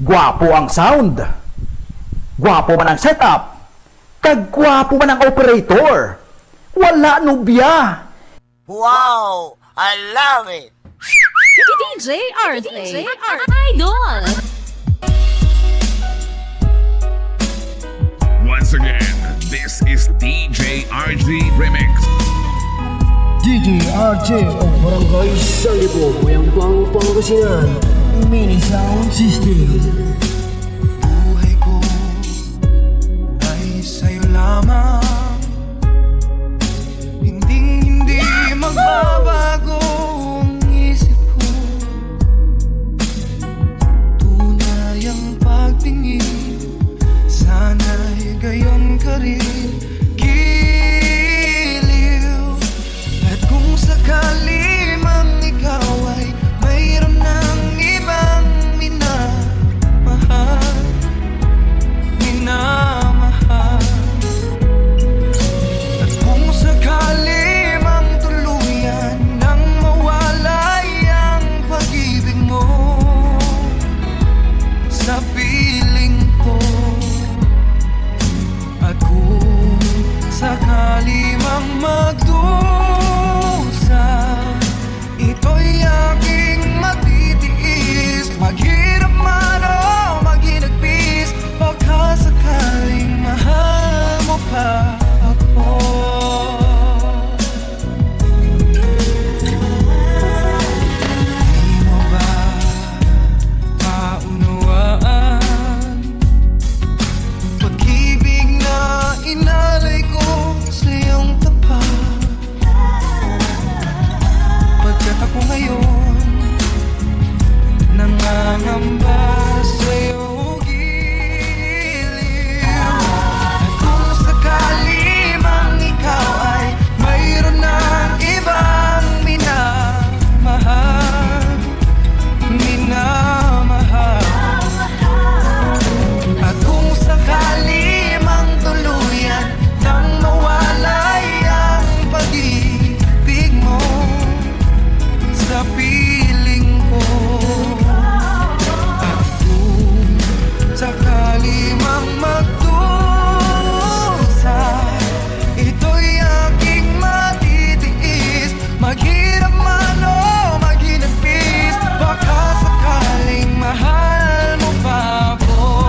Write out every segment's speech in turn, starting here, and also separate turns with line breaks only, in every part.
Gwapo ang sound, gwapo man ang setup, kagwapo man ang operator. Wala nubya.
Wow! I love it!
DJ RJ Idol.
Once again, this is DJ RG Remix.
DJ RJ ang Barangay Salibo, Mayambang Pangasinan, Mini Sound System.
Buhay ko ay sa'yo lamang, hindi magbabago ang isip ko. Tunay ang pagtingin, sana'y gayon ka rin. Giliw, at kung sakali mang ikaw ay mayroon ng ibang minamahal, at kung sakali mang tuluyan nang mawalay ang pag-ibig mo sa piling ko, at kung sakali mang magdusa, ito'y aking matitiis. Maghirap man o maghinagpis, baka sakaling mahal mo pa ako. Di mo ba maunawaan pag-ibig na inalay ko sa iyong tapat? Pagkat ako ngayon nangangamba sa'yo giliw, at kung sakali mang ikaw ay mayroon ng ibang minamahal, at kung sakali mang tuluyan nang mawalay ang pag-ibig mo sa piling ko, at kung sakali mang magdusa, ito'y aking matitiis. Maghirap man o maghinagpis, baka sakaling mahal mo pa ako.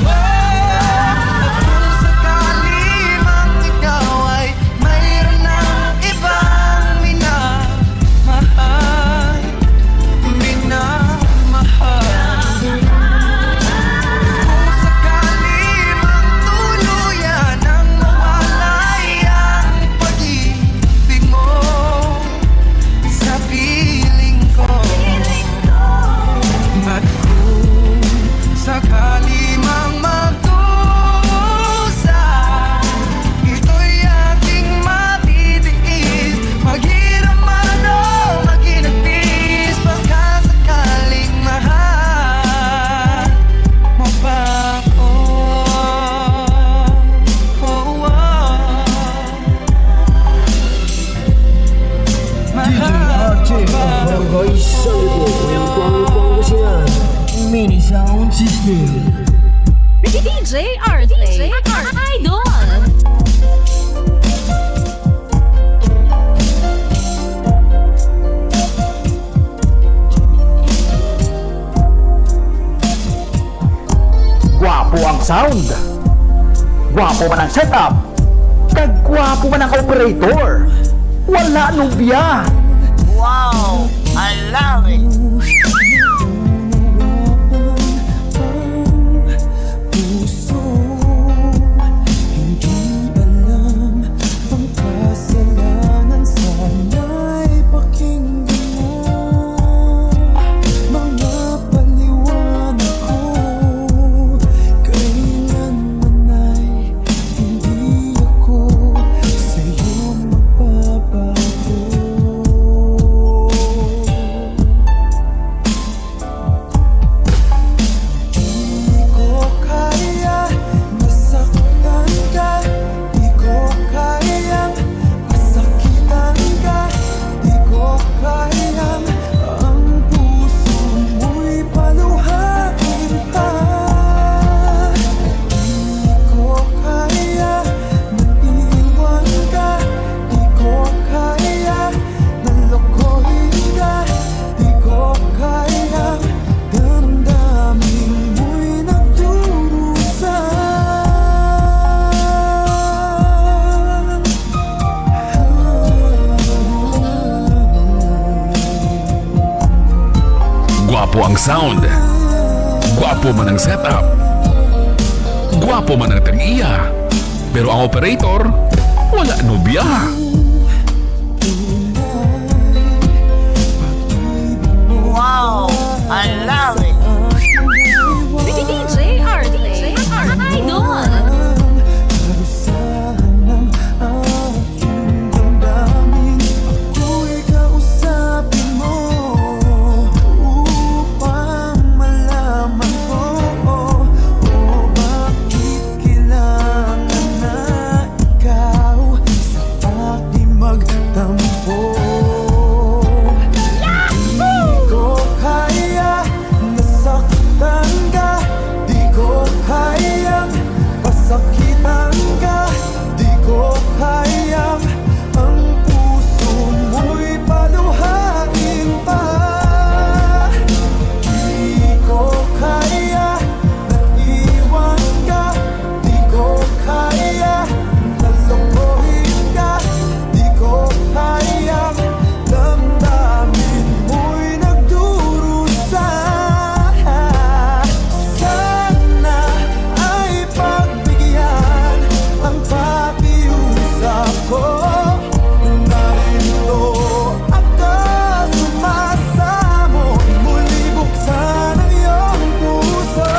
At kung sakali mang ikaw ay mayroon ng ibang minamahal, kung sakali mang tuluyan ang mawalay ang pag-ibig mo sa piling ko, at kung sakali mang magdusa, ito'y aking matitiis. Maghirap man o maghinagpis, baka sakaling mahal mo pa ako.
DJ RJ ang Barangay Salibo, Mayambang Pangasinan, Mini Sound System.
DJ RJ Idol.
Gwapo ang sound, gwapo man ang setup, kagwapo man ang operator. Wala nubya.
Wow! I love it!
Puso, hindi alam ang kasalanan, sana'y pakinggan mo mga paliwanag ko. Kailanman ay hindi ako sa'yo magbabago.
Gwapo ang sound. Gwapo man ang setup. Gwapo man ang tag-iya. Pero ang operator, wala nobya.
Wow, I love it.
DJ RJ Idol.
Ako'y kausapin mo upang malaman ko bakit kailangan na ikaw sa aking magtampo. Di ko kaya nasaktan ka, di ko kayang pasakitan ka, di ko kayang ang puso mo'y paluhain pa. Di ko kaya na iwan ka, di ko kaya na lokohin ka, di ko kayang damdamin mo'y nagdurusa. Sana ay pagbigyan ang pakiusap ko. Narito ako sumasamo, muli buksan ang iyong puso.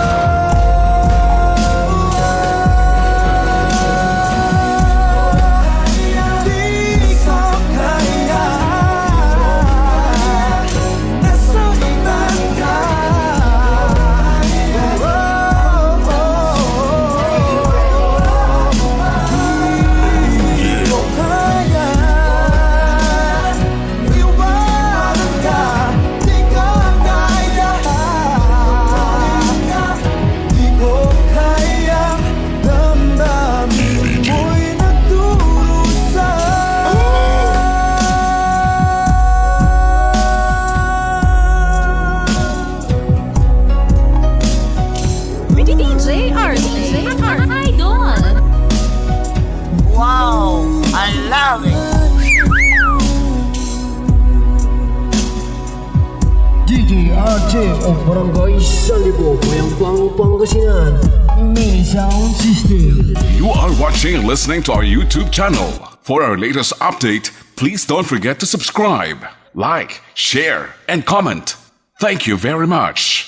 Di ko kaya nasaktan ka. Di ko kaya iwanan ka, di ka kaya. Di ko kayang damdamin mo'y nagdurusa.
DJ RJ Idol.
Wow, I love it.
DJ RJ of Barangay Salibo, Bayambang, Pangasinan. Mini Sound System.
You are watching and listening to our YouTube channel. For our latest update, please don't forget to subscribe, like, share, and comment. Thank you very much.